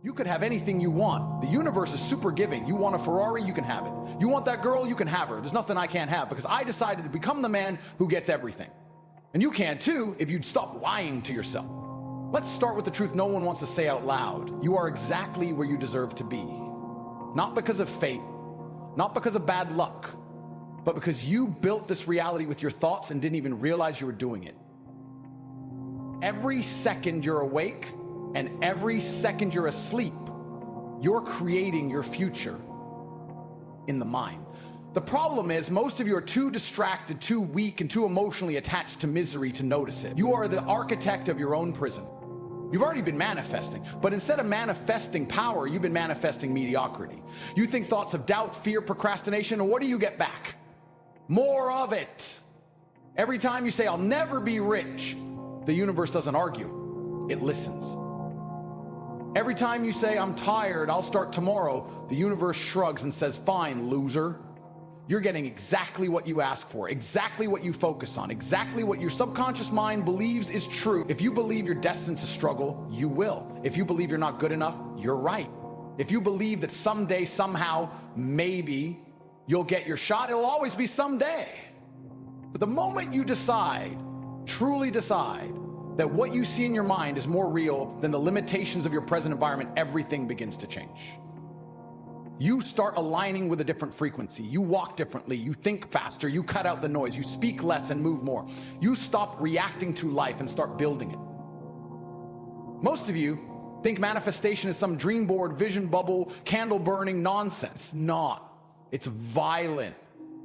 You could have anything you want. The universe is super giving. You want a Ferrari, you can have it. You want that girl, you can have her. There's nothing I can't have because I decided to become the man who gets everything. And you can too if you'd stop lying to yourself. Let's start with the truth no one wants to say out loud. You are exactly where you deserve to be. Not because of fate, not because of bad luck, but because you built this reality with your thoughts and didn't even realize you were doing it. Every second you're awake and every second you're asleep, you're creating your future in the mind. The problem is most of you are too distracted, too weak, and too emotionally attached to misery to notice it. You are the architect of your own prison. You've already been manifesting, but instead of manifesting power, you've been manifesting mediocrity. You think thoughts of doubt, fear, procrastination, and what do you get back? More of it. Every time you say, I'll never be rich, the universe doesn't argue, it listens. Every time you say, I'm tired, I'll start tomorrow, the universe shrugs and says, fine, loser. You're getting exactly what you ask for, exactly what you focus on, exactly what your subconscious mind believes is true. If you believe you're destined to struggle, you will. If you believe you're not good enough, you're right. If you believe that someday, somehow, maybe you'll get your shot, it'll always be someday. But the moment you decide, truly decide, that what you see in your mind is more real than the limitations of your present environment, everything begins to change. You start aligning with a different frequency. You walk differently, you think faster, you cut out the noise, you speak less and move more. You stop reacting to life and start building it. Most of you think manifestation is some dream board, vision bubble, candle burning nonsense. Not. It's violent.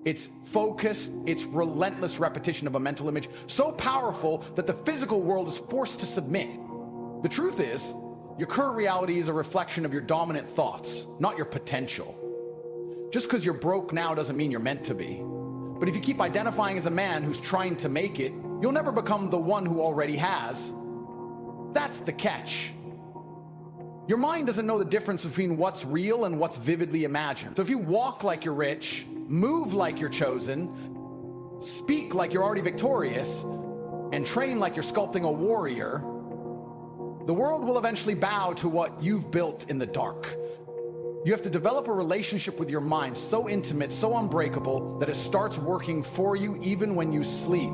It's focused, it's relentless repetition of a mental image, so powerful that the physical world is forced to submit. The truth is, your current reality is a reflection of your dominant thoughts, not your potential. Just because you're broke now doesn't mean you're meant to be. But if you keep identifying as a man who's trying to make it, you'll never become the one who already has. That's the catch. Your mind doesn't know the difference between what's real and what's vividly imagined. So if you walk like you're rich, move like you're chosen, speak like you're already victorious, and train like you're sculpting a warrior, the world will eventually bow to what you've built in the dark. You have to develop a relationship with your mind so intimate, so unbreakable, that it starts working for you even when you sleep.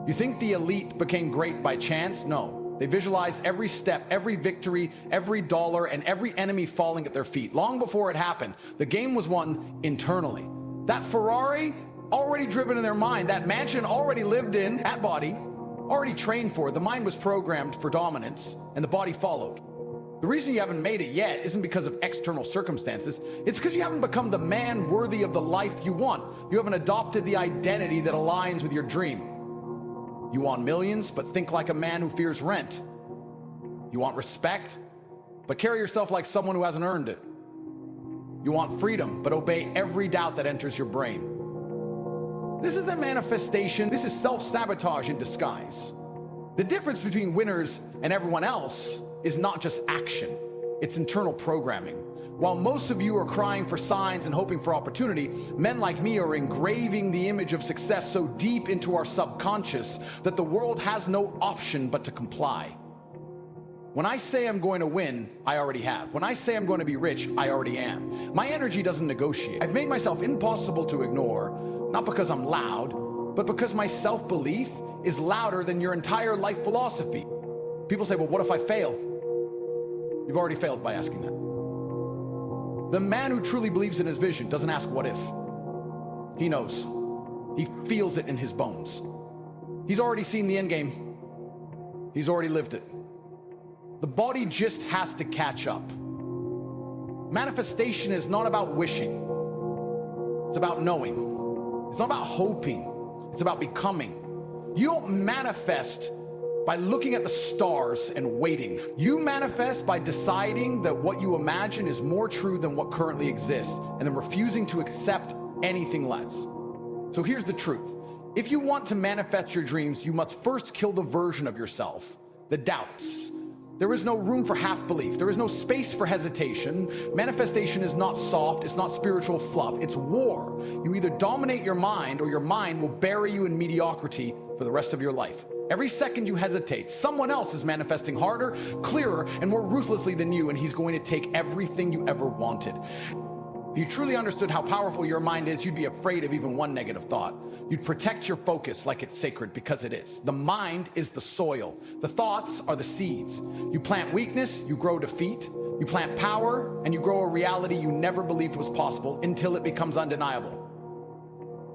You think the elite became great by chance? No. They visualized every step, every victory, every dollar, and every enemy falling at their feet. Long before it happened, the game was won internally. That Ferrari, already driven in their mind, that mansion already lived in, that body, already trained for, the mind was programmed for dominance, and the body followed. The reason you haven't made it yet isn't because of external circumstances, it's because you haven't become the man worthy of the life you want. You haven't adopted the identity that aligns with your dream. You want millions, but think like a man who fears rent. You want respect, but carry yourself like someone who hasn't earned it. You want freedom, but obey every doubt that enters your brain. This isn't manifestation, this is self-sabotage in disguise. The difference between winners and everyone else is not just action, it's internal programming. While most of you are crying for signs and hoping for opportunity, men like me are engraving the image of success so deep into our subconscious that the world has no option but to comply. When I say I'm going to win, I already have. When I say I'm going to be rich, I already am. My energy doesn't negotiate. I've made myself impossible to ignore, not because I'm loud, but because my self-belief is louder than your entire life philosophy. People say, well, what if I fail? You've already failed by asking that. The man who truly believes in his vision doesn't ask what if. He knows. He feels it in his bones. He's already seen the end game. He's already lived it. The body just has to catch up. Manifestation is not about wishing. It's about knowing. It's not about hoping. It's about becoming. You don't manifest by looking at the stars and waiting. You manifest by deciding that what you imagine is more true than what currently exists, and then refusing to accept anything less. So here's the truth. If you want to manifest your dreams, you must first kill the version of yourself, the doubts. There is no room for half-belief. There is no space for hesitation. Manifestation is not soft. It's not spiritual fluff. It's war. You either dominate your mind or your mind will bury you in mediocrity for the rest of your life. Every second you hesitate, someone else is manifesting harder, clearer, and more ruthlessly than you, and he's going to take everything you ever wanted. If you truly understood how powerful your mind is, you'd be afraid of even one negative thought. You'd protect your focus like it's sacred, because it is. The mind is the soil. The thoughts are the seeds. You plant weakness, you grow defeat. You plant power, and you grow a reality you never believed was possible until it becomes undeniable.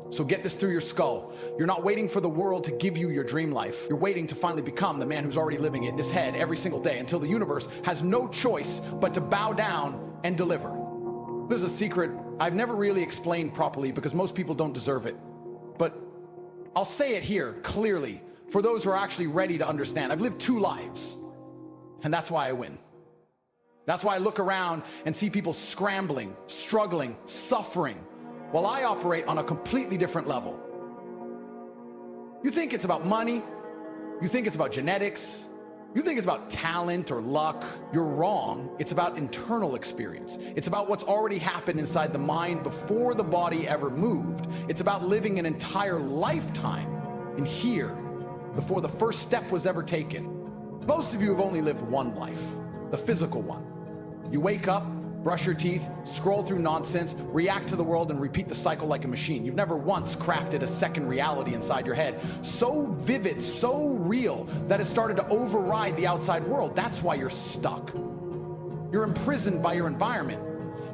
So get this through your skull. You're not waiting for the world to give you your dream life. You're waiting to finally become the man who's already living it in his head every single day, until the universe has no choice but to bow down and deliver. There's a secret I've never really explained properly because most people don't deserve it. But I'll say it here clearly for those who are actually ready to understand. I've lived 2 lives, and that's why I win. That's why I look around and see people scrambling, struggling, suffering, while I operate on a completely different level. You think it's about money, you think it's about genetics, you think it's about talent or luck. You're wrong. It's about internal experience. It's about what's already happened inside the mind before the body ever moved. It's about living an entire lifetime in here before the first step was ever taken. Most of you have only lived one life, the physical one. You wake up, brush your teeth, scroll through nonsense, react to the world, and repeat the cycle like a machine. You've never once crafted a second reality inside your head, so vivid, so real, that it started to override the outside world. That's why you're stuck. You're imprisoned by your environment.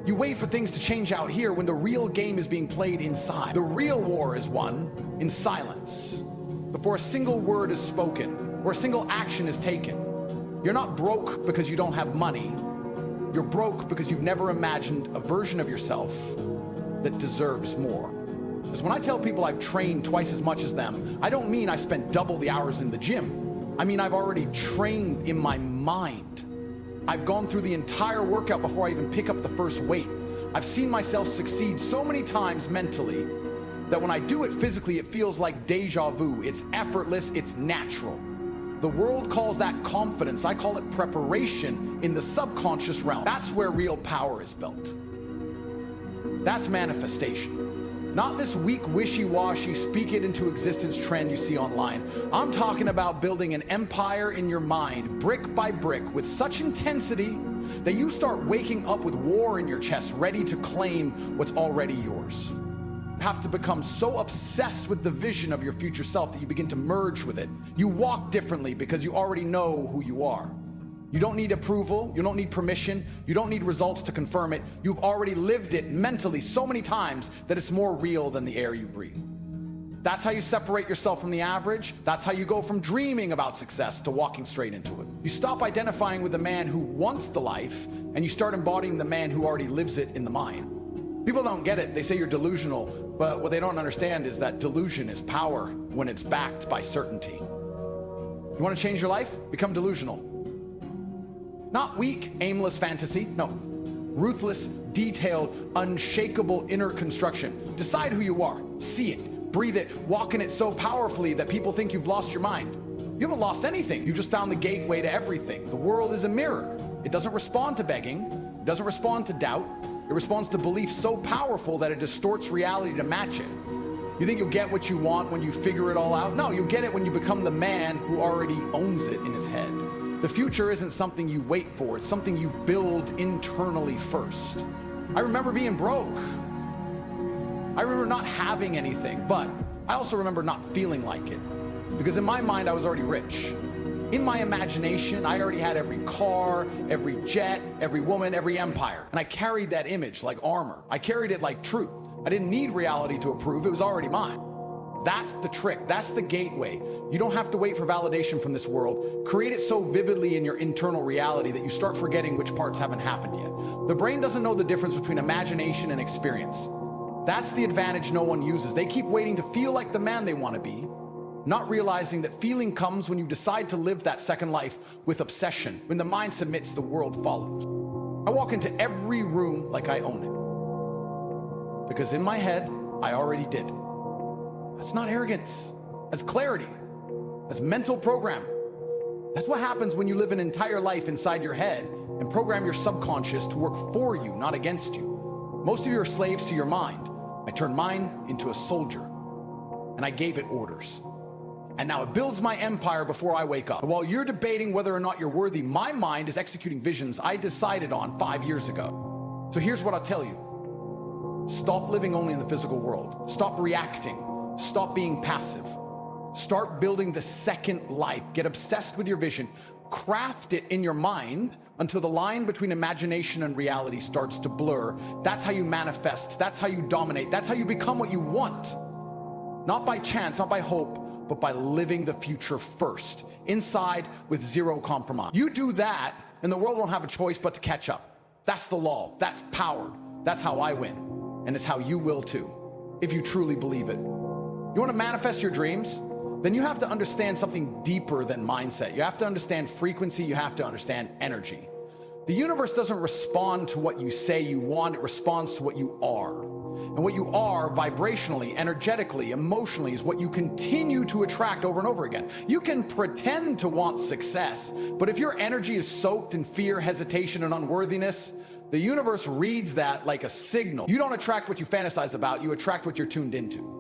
You wait for things to change out here when the real game is being played inside. The real war is won in silence, before a single word is spoken or a single action is taken. You're not broke because you don't have money. You're broke because you've never imagined a version of yourself that deserves more. Because when I tell people I've trained twice as much as them, I don't mean I spent double the hours in the gym. I mean I've already trained in my mind. I've gone through the entire workout before I even pick up the first weight. I've seen myself succeed so many times mentally that when I do it physically, it feels like deja vu. It's effortless, it's natural. The world calls that confidence. I call it preparation in the subconscious realm. That's where real power is built. That's manifestation. Not this weak, wishy-washy, speak it into existence trend you see online. I'm talking about building an empire in your mind, brick by brick, with such intensity that you start waking up with war in your chest, ready to claim what's already yours. Have to become so obsessed with the vision of your future self that you begin to merge with it. You walk differently because you already know who you are. You don't need approval, you don't need permission, you don't need results to confirm it. You've already lived it mentally so many times that it's more real than the air you breathe. That's how you separate yourself from the average. That's how you go from dreaming about success to walking straight into it. You stop identifying with the man who wants the life and you start embodying the man who already lives it in the mind. People don't get it. They say you're delusional, but what they don't understand is that delusion is power when it's backed by certainty. You want to change your life? Become delusional. Not weak, aimless fantasy. No. Ruthless, detailed, unshakable inner construction. Decide who you are. See it. Breathe it. Walk in it so powerfully that people think you've lost your mind. You haven't lost anything. You just found the gateway to everything. The world is a mirror. It doesn't respond to begging. It doesn't respond to doubt. It responds to belief so powerful that it distorts reality to match it. You think you'll get what you want when you figure it all out? No, you'll get it when you become the man who already owns it in his head. The future isn't something you wait for. It's something you build internally first. I remember being broke. I remember not having anything, but I also remember not feeling like it. Because in my mind, I was already rich. In my imagination, I already had every car, every jet, every woman, every empire. And I carried that image like armor. I carried it like truth. I didn't need reality to approve. It was already mine. That's the trick. That's the gateway. You don't have to wait for validation from this world. Create it so vividly in your internal reality that you start forgetting which parts haven't happened yet. The brain doesn't know the difference between imagination and experience. That's the advantage no one uses. They keep waiting to feel like the man they want to be, not realizing that feeling comes when you decide to live that second life with obsession. When the mind submits, the world follows. I walk into every room like I own it. Because in my head, I already did. That's not arrogance. That's clarity. That's mental program. That's what happens when you live an entire life inside your head and program your subconscious to work for you, not against you. Most of you are slaves to your mind. I turned mine into a soldier, and I gave it orders. And now it builds my empire before I wake up. While you're debating whether or not you're worthy, my mind is executing visions I decided on 5 years ago. So here's what I'll tell you. Stop living only in the physical world. Stop reacting. Stop being passive. Start building the second life. Get obsessed with your vision. Craft it in your mind until the line between imagination and reality starts to blur. That's how you manifest. That's how you dominate. That's how you become what you want. Not by chance, not by hope, but by living the future first, inside with zero compromise. You do that, and the world won't have a choice but to catch up. That's the law. That's power. That's how I win. And it's how you will too, if you truly believe it. You want to manifest your dreams? Then you have to understand something deeper than mindset. You have to understand frequency. You have to understand energy. The universe doesn't respond to what you say you want. It responds to what you are. And what you are vibrationally, energetically, emotionally is what you continue to attract over and over again. You can pretend to want success, but if your energy is soaked in fear, hesitation, and unworthiness, the universe reads that like a signal. You don't attract what you fantasize about. You attract what you're tuned into.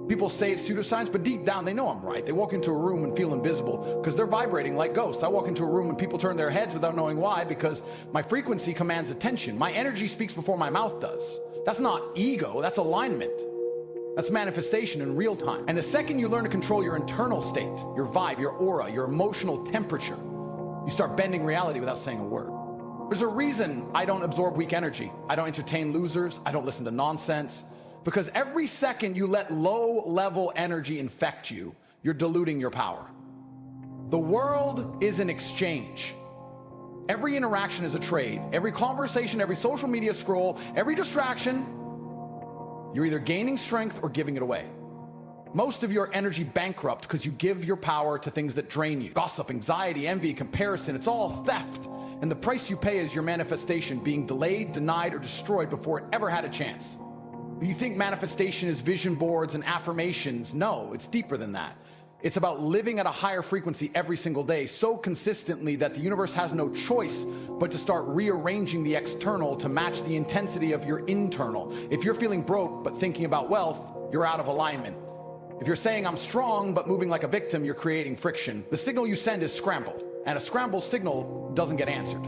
People say it's pseudoscience, but deep down they know I'm right. They walk into a room and feel invisible because they're vibrating like ghosts. I walk into a room and people turn their heads without knowing why, because my frequency commands attention. My energy speaks before my mouth does. That's not ego, that's alignment. That's manifestation in real time. And the second you learn to control your internal state, your vibe, your aura, your emotional temperature, you start bending reality without saying a word. There's a reason I don't absorb weak energy. I don't entertain losers. I don't listen to nonsense. Because every second you let low-level energy infect you, you're diluting your power. The world is an exchange. Every interaction is a trade. Every conversation, every social media scroll, every distraction, you're either gaining strength or giving it away. Most of your energy bankrupt because you give your power to things that drain you. Gossip, anxiety, envy, comparison, it's all theft. And the price you pay is your manifestation being delayed, denied, or destroyed before it ever had a chance. You think manifestation is vision boards and affirmations. No, it's deeper than that. It's about living at a higher frequency every single day, so consistently that the universe has no choice but to start rearranging the external to match the intensity of your internal. If you're feeling broke but thinking about wealth, you're out of alignment. If you're saying I'm strong but moving like a victim, you're creating friction. The signal you send is scrambled, and a scrambled signal doesn't get answered.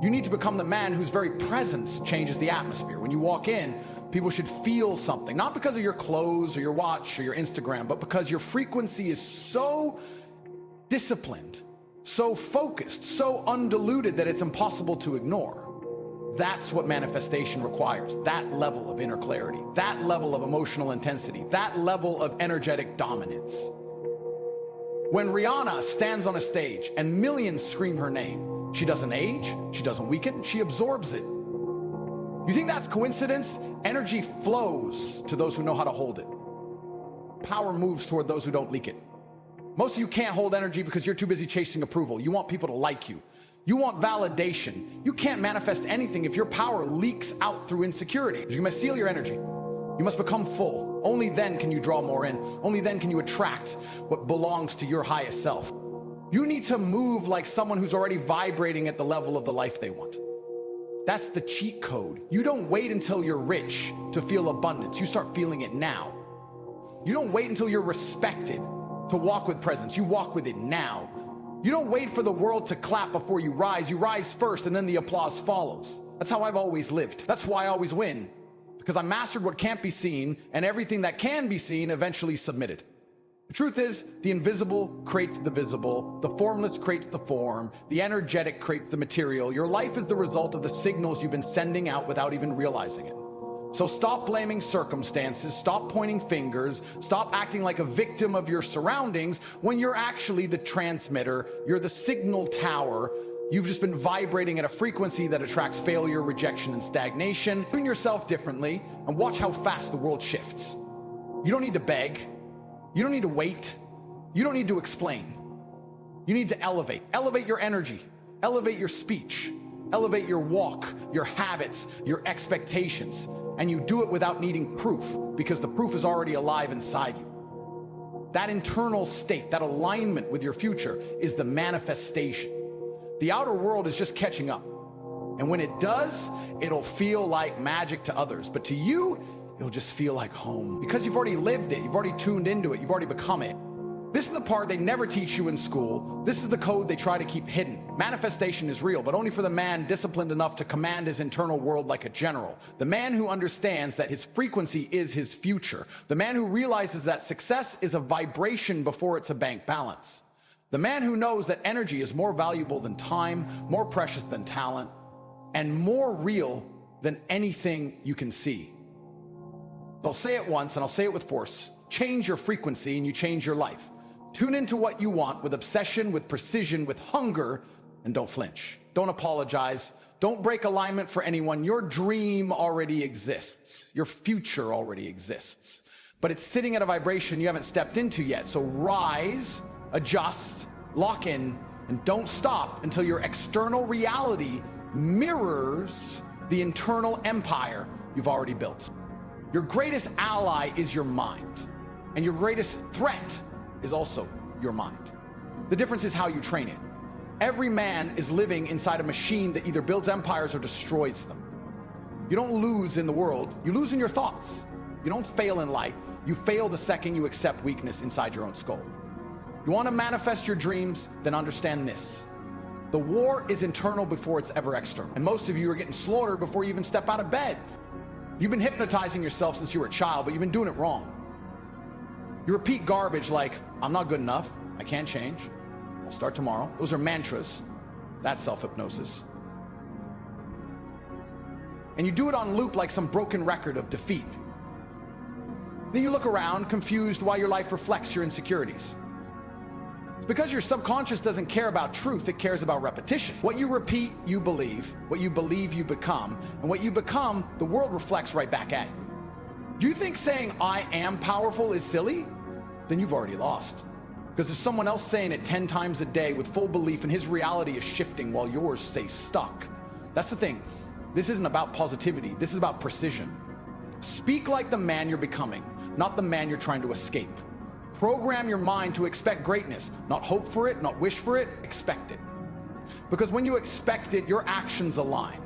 You need to become the man whose very presence changes the atmosphere. When you walk in, people should feel something, not because of your clothes or your watch or your Instagram, but because your frequency is so disciplined, so focused, so undiluted that it's impossible to ignore. That's what manifestation requires, that level of inner clarity, that level of emotional intensity, that level of energetic dominance. When Rihanna stands on a stage and millions scream her name, she doesn't age, she doesn't weaken, she absorbs it. You think that's coincidence? Energy flows to those who know how to hold it. Power moves toward those who don't leak it. Most of you can't hold energy because you're too busy chasing approval. You want people to like you. You want validation. You can't manifest anything if your power leaks out through insecurity. You must seal your energy. You must become full. Only then can you draw more in. Only then can you attract what belongs to your highest self. You need to move like someone who's already vibrating at the level of the life they want. That's the cheat code. You don't wait until you're rich to feel abundance. You start feeling it now. You don't wait until you're respected to walk with presence. You walk with it now. You don't wait for the world to clap before you rise. You rise first and then the applause follows. That's how I've always lived. That's why I always win. Because I mastered what can't be seen, and everything that can be seen eventually submitted. The truth is, the invisible creates the visible, the formless creates the form, the energetic creates the material. Your life is the result of the signals you've been sending out without even realizing it. So stop blaming circumstances, stop pointing fingers, stop acting like a victim of your surroundings when you're actually the transmitter, you're the signal tower. You've just been vibrating at a frequency that attracts failure, rejection, and stagnation. Tune yourself differently and watch how fast the world shifts. You don't need to beg. You don't need to wait. You don't need to explain. You need to elevate. Elevate your energy. Elevate your speech. Elevate your walk, your habits, your expectations. And you do it without needing proof, because the proof is already alive inside you. That internal state, that alignment with your future is the manifestation. The outer world is just catching up. And when it does, it'll feel like magic to others. But to you, it'll just feel like home. Because you've already lived it, you've already tuned into it, you've already become it. This is the part they never teach you in school. This is the code they try to keep hidden. Manifestation is real, but only for the man disciplined enough to command his internal world like a general. The man who understands that his frequency is his future. The man who realizes that success is a vibration before it's a bank balance. The man who knows that energy is more valuable than time, more precious than talent, and more real than anything you can see. I'll say it once and I'll say it with force. Change your frequency and you change your life. Tune into what you want with obsession, with precision, with hunger, and don't flinch. Don't apologize. Don't break alignment for anyone. Your dream already exists. Your future already exists. But it's sitting at a vibration you haven't stepped into yet. So rise, adjust, lock in, and don't stop until your external reality mirrors the internal empire you've already built. Your greatest ally is your mind, and your greatest threat is also your mind. The difference is how you train it. Every man is living inside a machine that either builds empires or destroys them. You don't lose in the world, you lose in your thoughts. You don't fail in life, you fail the second you accept weakness inside your own skull. You want to manifest your dreams? Then understand this. The war is internal before it's ever external. And most of you are getting slaughtered before you even step out of bed. You've been hypnotizing yourself since you were a child, but you've been doing it wrong. You repeat garbage like, I'm not good enough, I can't change, I'll start tomorrow. Those are mantras. That's self-hypnosis. And you do it on loop like some broken record of defeat. Then you look around, confused why your life reflects your insecurities. It's because your subconscious doesn't care about truth, it cares about repetition. What you repeat, you believe. What you believe, you become. And what you become, the world reflects right back at you. Do you think saying I am powerful is silly? Then you've already lost. Because there's someone else saying it 10 times a day with full belief, and his reality is shifting while yours stays stuck. That's the thing. This isn't about positivity. This is about precision. Speak like the man you're becoming, not the man you're trying to escape. Program your mind to expect greatness, not hope for it, not wish for it, expect it. Because when you expect it, your actions align.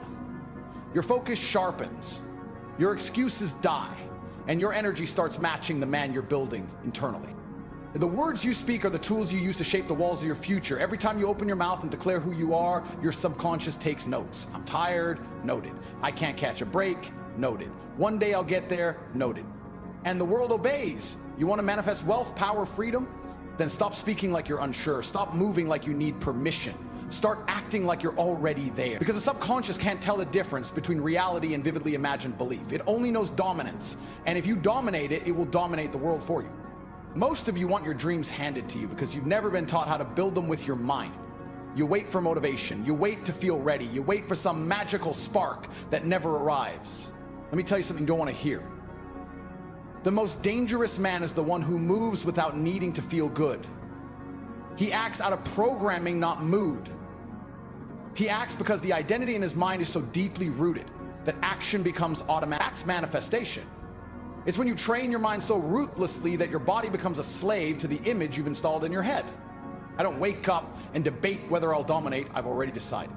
Your focus sharpens. Your excuses die. And your energy starts matching the man you're building internally. The words you speak are the tools you use to shape the walls of your future. Every time you open your mouth and declare who you are, your subconscious takes notes. I'm tired, noted. I can't catch a break, noted. One day I'll get there, noted. And the world obeys. You want to manifest wealth, power, freedom? Then stop speaking like you're unsure. Stop moving like you need permission. Start acting like you're already there. Because the subconscious can't tell the difference between reality and vividly imagined belief. It only knows dominance. And if you dominate it, it will dominate the world for you. Most of you want your dreams handed to you because you've never been taught how to build them with your mind. You wait for motivation. You wait to feel ready. You wait for some magical spark that never arrives. Let me tell you something you don't want to hear. The most dangerous man is the one who moves without needing to feel good. He acts out of programming, not mood. He acts because the identity in his mind is so deeply rooted that action becomes automatic. That's manifestation. It's when you train your mind so ruthlessly that your body becomes a slave to the image you've installed in your head. I don't wake up and debate whether I'll dominate. I've already decided.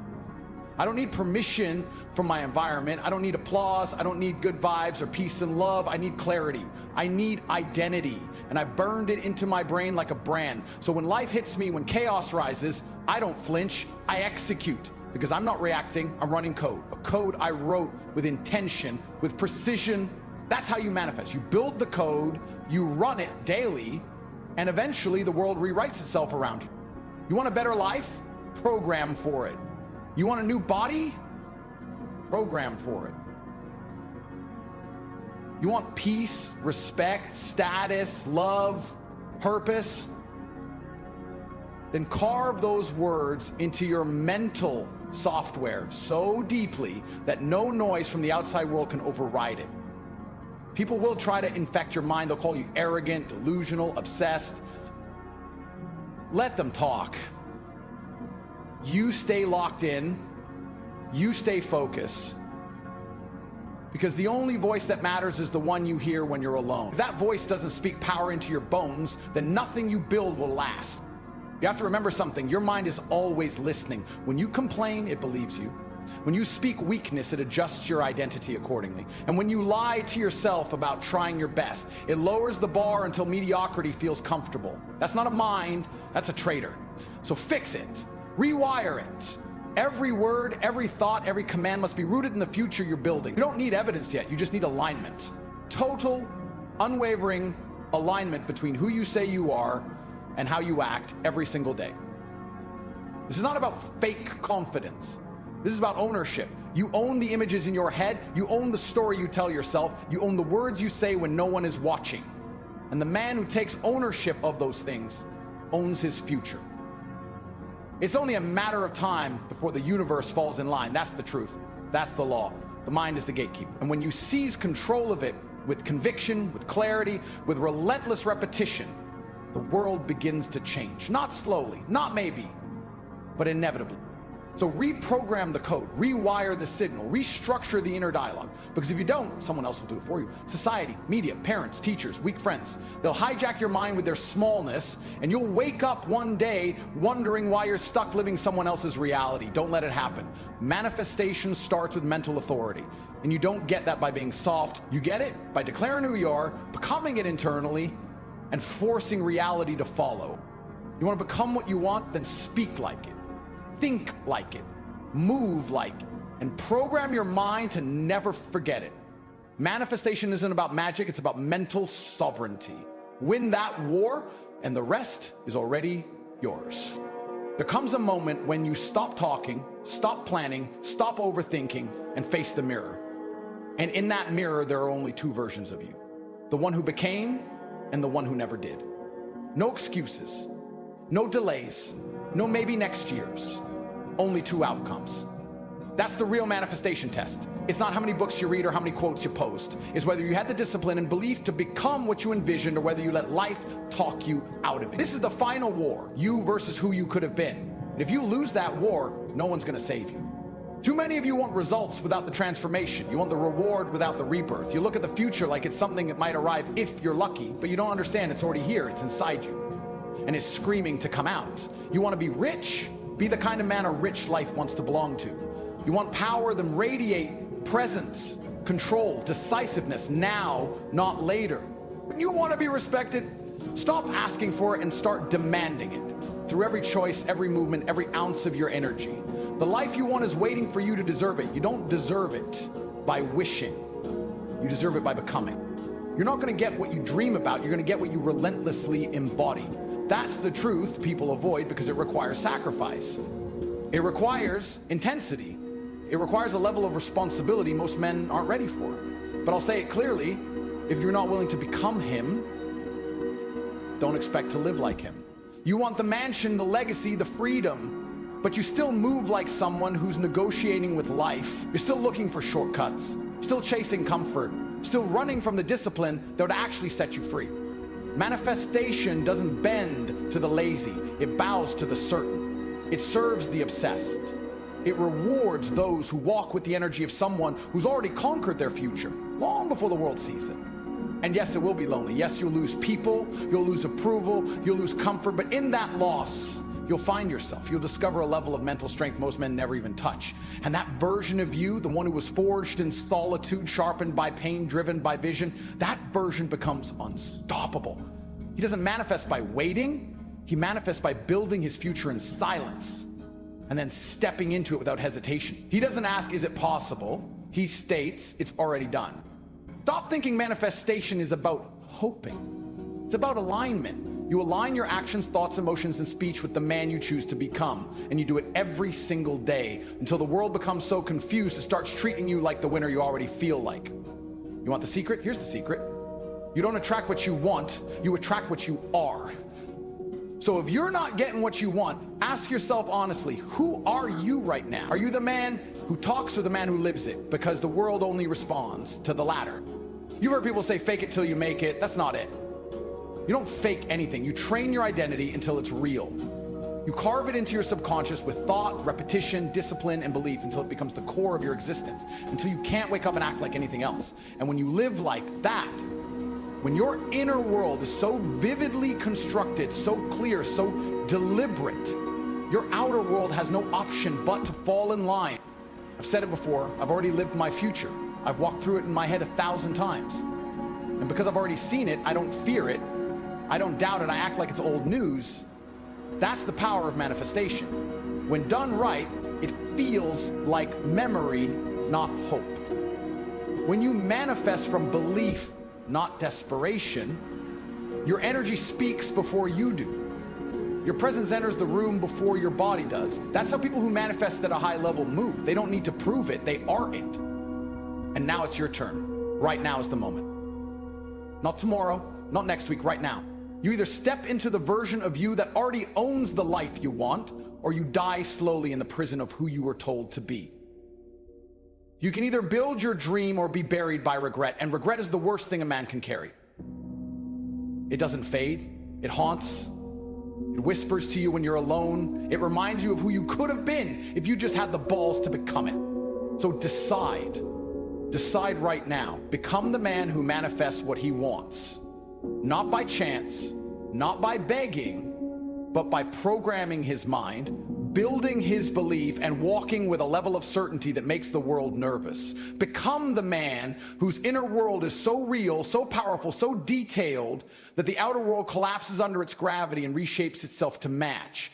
I don't need permission from my environment. I don't need applause. I don't need good vibes or peace and love. I need clarity. I need identity. And I burned it into my brain like a brand. So when life hits me, when chaos rises, I don't flinch. I execute. Because I'm not reacting. I'm running code. A code I wrote with intention, with precision. That's how you manifest. You build the code, you run it daily, and eventually the world rewrites itself around you. You want a better life? Program for it. You want a new body? Program for it. You want peace, respect, status, love, purpose? Then carve those words into your mental software so deeply that no noise from the outside world can override it. People will try to infect your mind. They'll call you arrogant, delusional, obsessed. Let them talk. You stay locked in. You stay focused. Because the only voice that matters is the one you hear when you're alone. If that voice doesn't speak power into your bones, then nothing you build will last. You have to remember something. Your mind is always listening. When you complain, it believes you. When you speak weakness, it adjusts your identity accordingly. And when you lie to yourself about trying your best, it lowers the bar until mediocrity feels comfortable. That's not a mind, that's a traitor. So fix it, rewire it. Every word, every thought, every command must be rooted in the future you're building. You don't need evidence yet, you just need alignment. Total, unwavering alignment between who you say you are and how you act every single day. This is not about fake confidence. This is about ownership. You own the images in your head. You own the story you tell yourself. You own the words you say when no one is watching. And the man who takes ownership of those things owns his future. It's only a matter of time before the universe falls in line. That's the truth. That's the law. The mind is the gatekeeper. And when you seize control of it with conviction, with clarity, with relentless repetition, the world begins to change. Not slowly, not maybe, but inevitably. So reprogram the code, rewire the signal, restructure the inner dialogue. Because if you don't, someone else will do it for you. Society, media, parents, teachers, weak friends. They'll hijack your mind with their smallness, and you'll wake up one day wondering why you're stuck living someone else's reality. Don't let it happen. Manifestation starts with mental authority. And you don't get that by being soft. You get it by declaring who you are, becoming it internally, and forcing reality to follow. You want to become what you want? Then speak like it. Think like it, move like it, and program your mind to never forget it. Manifestation isn't about magic, it's about mental sovereignty. Win that war, and the rest is already yours. There comes a moment when you stop talking, stop planning, stop overthinking, and face the mirror. And in that mirror, there are only two versions of you. The one who became, and the one who never did. No excuses, no delays, no maybe next year's. Only two outcomes. That's the real manifestation test. It's not how many books you read or how many quotes you post. It's whether you had the discipline and belief to become what you envisioned or whether you let life talk you out of it. This is the final war, you versus who you could have been. If you lose that war, no one's gonna save you. Too many of you want results without the transformation. You want the reward without the rebirth. You look at the future like it's something that might arrive if you're lucky, but you don't understand it's already here, it's inside you. And it's screaming to come out. You want to be rich? Be the kind of man a rich life wants to belong to. You want power? Then radiate presence, control, decisiveness now, not later. When you want to be respected, stop asking for it and start demanding it. Through every choice, every movement, every ounce of your energy. The life you want is waiting for you to deserve it. You don't deserve it by wishing. You deserve it by becoming. You're not going to get what you dream about. You're going to get what you relentlessly embody. That's the truth people avoid because it requires sacrifice. It requires intensity. It requires a level of responsibility most men aren't ready for. But I'll say it clearly, if you're not willing to become him, don't expect to live like him. You want the mansion, the legacy, the freedom, but you still move like someone who's negotiating with life. You're still looking for shortcuts, still chasing comfort, still running from the discipline that would actually set you free. Manifestation doesn't bend to the lazy, it bows to the certain. It serves the obsessed. It rewards those who walk with the energy of someone who's already conquered their future, long before the world sees it. And yes, it will be lonely. Yes, you'll lose people, you'll lose approval, you'll lose comfort, but in that loss, you'll find yourself. You'll discover a level of mental strength most men never even touch. And that version of you, the one who was forged in solitude, sharpened by pain, driven by vision, that version becomes unstoppable. He doesn't manifest by waiting. He manifests by building his future in silence and then stepping into it without hesitation. He doesn't ask, is it possible? He states, it's already done. Stop thinking manifestation is about hoping. It's about alignment. You align your actions, thoughts, emotions, and speech with the man you choose to become. And you do it every single day until the world becomes so confused it starts treating you like the winner you already feel like. You want the secret? Here's the secret. You don't attract what you want, you attract what you are. So if you're not getting what you want, ask yourself honestly, who are you right now? Are you the man who talks or the man who lives it? Because the world only responds to the latter. You've heard people say, fake it till you make it. That's not it. You don't fake anything. You train your identity until it's real. You carve it into your subconscious with thought, repetition, discipline, and belief until it becomes the core of your existence, until you can't wake up and act like anything else. And when you live like that, when your inner world is so vividly constructed, so clear, so deliberate, your outer world has no option but to fall in line. I've said it before, I've already lived my future. I've walked through it in my head 1,000 times. And because I've already seen it, I don't fear it. I don't doubt it. I act like it's old news. That's the power of manifestation. When done right, it feels like memory, not hope. When you manifest from belief, not desperation, your energy speaks before you do. Your presence enters the room before your body does. That's how people who manifest at a high level move. They don't need to prove it, they are it. And now it's your turn. Right now is the moment. Not tomorrow, not next week, right now. You either step into the version of you that already owns the life you want, or you die slowly in the prison of who you were told to be. You can either build your dream or be buried by regret, and regret is the worst thing a man can carry. It doesn't fade, it haunts, it whispers to you when you're alone, it reminds you of who you could have been if you just had the balls to become it. So decide right now, become the man who manifests what he wants. Not by chance, not by begging, but by programming his mind, building his belief, and walking with a level of certainty that makes the world nervous. Become the man whose inner world is so real, so powerful, so detailed, that the outer world collapses under its gravity and reshapes itself to match.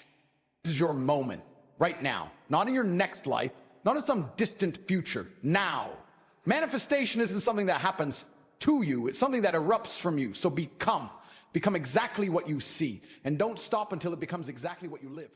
This is your moment, right now. Not in your next life, not in some distant future, now. Manifestation isn't something that happens to you, it's something that erupts from you. So become exactly what you see, and don't stop until it becomes exactly what you live.